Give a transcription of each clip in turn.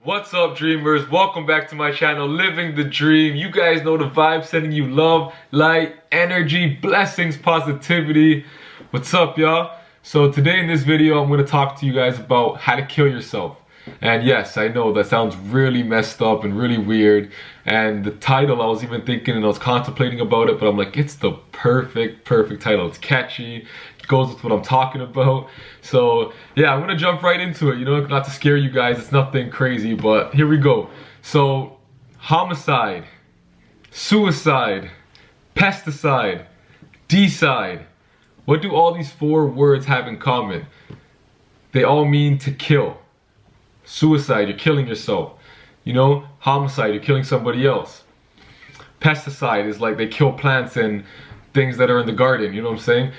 What's up, dreamers? Welcome back to my channel, Living the Dream. You guys know the vibe, sending you love, light, energy, blessings, positivity. What's up, y'all? So today in this video, I'm going to talk to you guys about how to kill yourself. And yes, I know that sounds really messed up and really weird. And the title, I was even thinking and I was contemplating about it, but I'm like, it's the perfect title. It's catchy. It goes with what I'm talking about. So yeah, I'm gonna jump right into it, you know, not to scare you guys. It's nothing crazy, but here we go. So homicide, suicide, pesticide, decide. What do all these four words have in common? They all mean to kill. Suicide, you're killing yourself. You know, homicide, you're killing somebody else. Pesticide is like they kill plants and things that are in the garden, you know what I'm saying?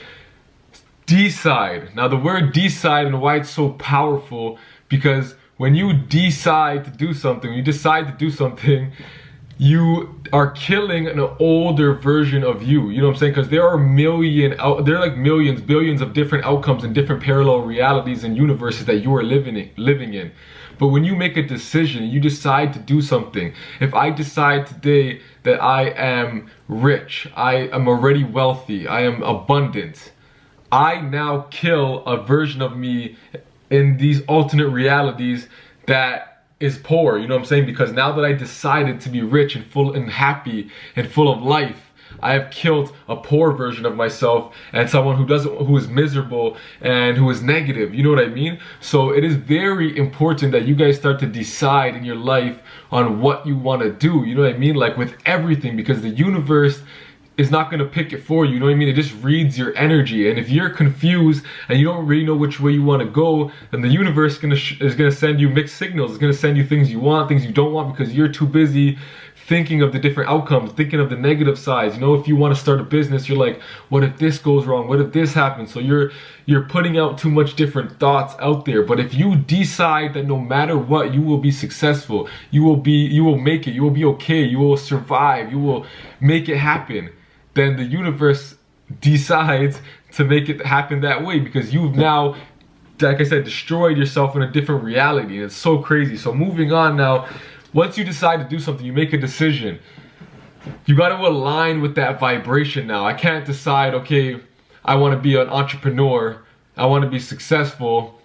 Decide. Now the word decide and why it's so powerful, because when you decide to do something, you are killing an older version of you. You know what I'm saying? Because there are millions, billions of different outcomes and different parallel realities and universes that you are living in. But when you make a decision, you decide to do something. If I decide today that I am rich, I am already wealthy, I am abundant, I now kill a version of me in these alternate realities that is poor, you know what I'm saying? Because now that I decided to be rich and full and happy and full of life, I have killed a poor version of myself and someone who is miserable and who is negative, you know what I mean? So it is very important that you guys start to decide in your life on what you want to do, you know what I mean? Like with everything, because the universe is not going to pick it for you, you know what I mean? It just reads your energy, and if you're confused and you don't really know which way you want to go, then the universe is going to send you mixed signals. It's going to send you things you want, things you don't want, because you're too busy thinking of the different outcomes, thinking of the negative sides. You know, if you want to start a business, you're like, what if this goes wrong? What if this happens? So you're putting out too much different thoughts out there. But if you decide that no matter what, you will be successful, you will make it, you will be okay, you will survive, you will make it happen, then the universe decides to make it happen that way, because you've now, like I said, destroyed yourself in a different reality. And it's so crazy. So moving on now, once you decide to do something, you make a decision. You got to align with that vibration now. I can't decide, okay, I want to be an entrepreneur, I want to be successful,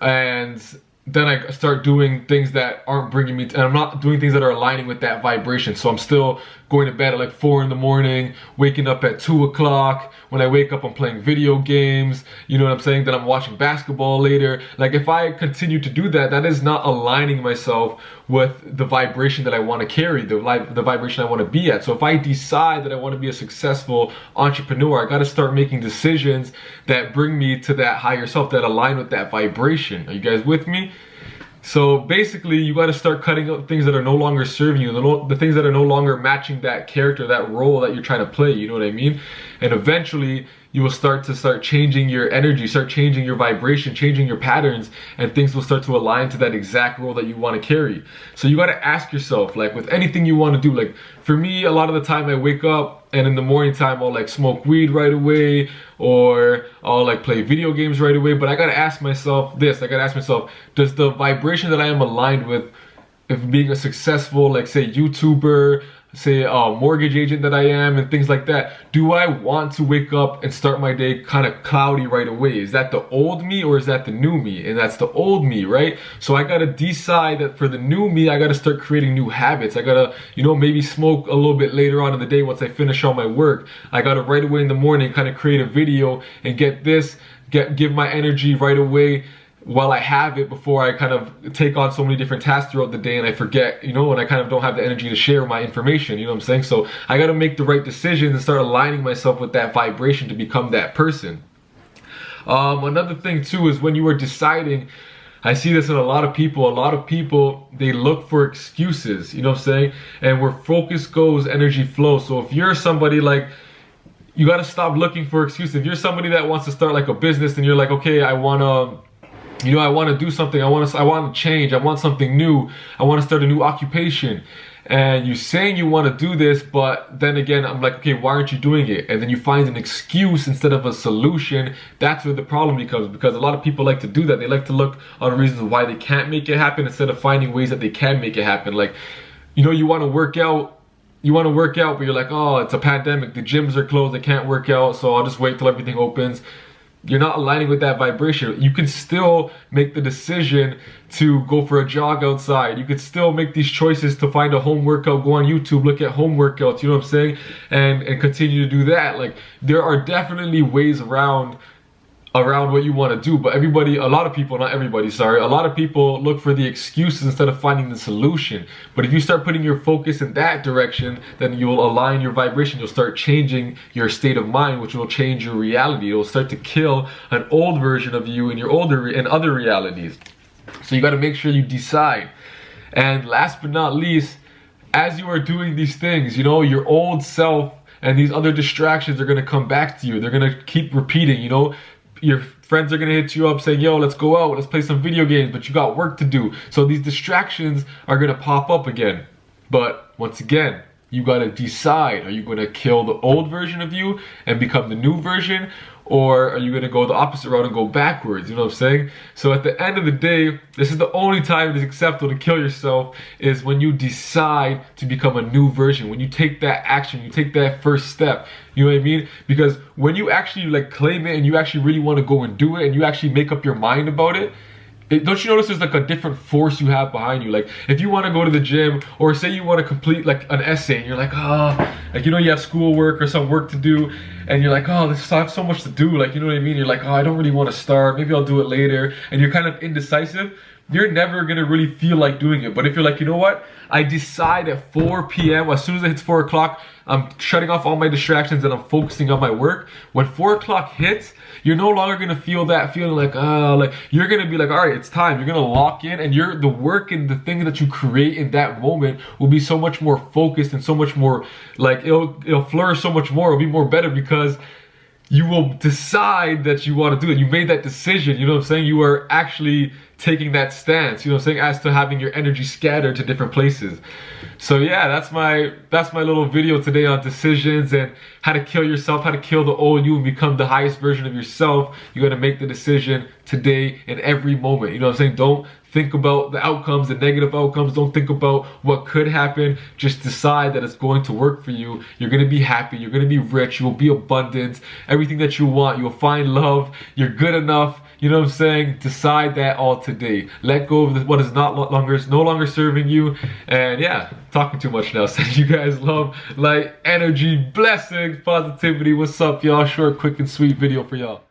and then I start doing things that aren't bringing me, and I'm not doing things that are aligning with that vibration. So I'm still going to bed at like 4 in the morning, waking up at 2 o'clock. When I wake up, I'm playing video games, you know what I'm saying? Then I'm watching basketball later. Like if I continue to do that, that is not aligning myself with the vibration that I want to carry, the vibration I want to be at. So if I decide that I want to be a successful entrepreneur, I got to start making decisions that bring me to that higher self, that align with that vibration. Are you guys with me? So basically, you got to start cutting out things that are no longer serving you, the things that are no longer matching that character, that role that you're trying to play, you know what I mean? And eventually, you will start changing your energy, start changing your vibration, changing your patterns, and things will start to align to that exact role that you want to carry. So you got to ask yourself, like with anything you want to do, like for me, a lot of the time I wake up and in the morning time I'll like smoke weed right away, or I'll like play video games right away. But I got to ask myself this, does the vibration that I am aligned with, if being a successful, like say YouTuber, say a mortgage agent that I am, and things like that, do I want to wake up and start my day kind of cloudy right away? Is that the old me or is that the new me? And that's the old me, right? So I gotta decide that for the new me, I gotta start creating new habits. I gotta, you know, maybe smoke a little bit later on in the day once I finish all my work. I gotta right away in the morning kind of create a video and give my energy right away while I have it, before I kind of take on so many different tasks throughout the day and I forget, you know, and I kind of don't have the energy to share my information, you know what I'm saying? So I got to make the right decisions and start aligning myself with that vibration to become that person. Another thing too is when you are deciding, I see this in a lot of people, they look for excuses, you know what I'm saying? And where focus goes, energy flows. So if you're somebody like, you got to stop looking for excuses. If you're somebody that wants to start like a business and you're like, okay, I want to You know, I want to do something. I want to change. I want something new. I want to start a new occupation. And you're saying you want to do this, but then again, I'm like, okay, why aren't you doing it? And then you find an excuse instead of a solution. That's where the problem becomes, because a lot of people like to do that. They like to look on reasons why they can't make it happen instead of finding ways that they can make it happen. Like, you know, you want to work out. You want to work out, but you're like, oh, it's a pandemic. The gyms are closed. I can't work out, so I'll just wait till everything opens. You're not aligning with that vibration. You can still make the decision to go for a jog outside. You could still make these choices to find a home workout, go on YouTube, look at home workouts, you know what I'm saying? And continue to do that. Like, there are definitely ways around what you want to do, but a lot of people look for the excuses instead of finding the solution. But if you start putting your focus in that direction, then you'll align your vibration. You'll start changing your state of mind, which will change your reality. It'll start to kill an old version of you and your other realities. So you got to make sure you decide. And last but not least, as you are doing these things, you know, your old self and these other distractions are going to come back to you. They're going to keep repeating, you know. Your friends are gonna hit you up saying, yo, let's go out, let's play some video games, but you got work to do. So these distractions are gonna pop up again. But once again, you gotta decide, are you gonna kill the old version of you and become the new version? Or are you gonna go the opposite route and go backwards? You know what I'm saying? So at the end of the day, this is the only time it is acceptable to kill yourself, is when you decide to become a new version. When you take that action, you take that first step. You know what I mean? Because when you actually like claim it and you actually really want to go and do it and you actually make up your mind about it, don't you notice there's like a different force you have behind you? Like, if you want to go to the gym, or say you want to complete like an essay and you're like, like, you know, you have schoolwork or some work to do and you're like, I have so much to do, like, you know what I mean? You're like, I don't really want to start, maybe I'll do it later, and you're kind of indecisive. You're never gonna really feel like doing it. But if you're like, you know what, I decide at 4 p.m, as soon as it hits 4 o'clock, I'm shutting off all my distractions and I'm focusing on my work. When 4 o'clock hits, you're no longer gonna feel that feeling like, like, you're gonna be like, all right, it's time. You're gonna lock in, and the work and the thing that you create in that moment will be so much more focused and so much more, like, it'll flourish so much more. It'll be more better because you will decide that you want to do it. You made that decision, you know what I'm saying? You are actually taking that stance, you know what I'm saying, as to having your energy scattered to different places. So yeah, that's my little video today on decisions and how to kill yourself, how to kill the old you and become the highest version of yourself. You got to make the decision today in every moment. You know what I'm saying? Don't think about the outcomes, the negative outcomes. Don't think about what could happen. Just decide that it's going to work for you. You're going to be happy. You're going to be rich. You will be abundant. Everything that you want. You'll find love. You're good enough. You know what I'm saying? Decide that all today. Let go of what is no longer serving you. And yeah, talking too much now. Send you guys love, light, energy, blessings, positivity. What's up, y'all? Short, quick, and sweet video for y'all.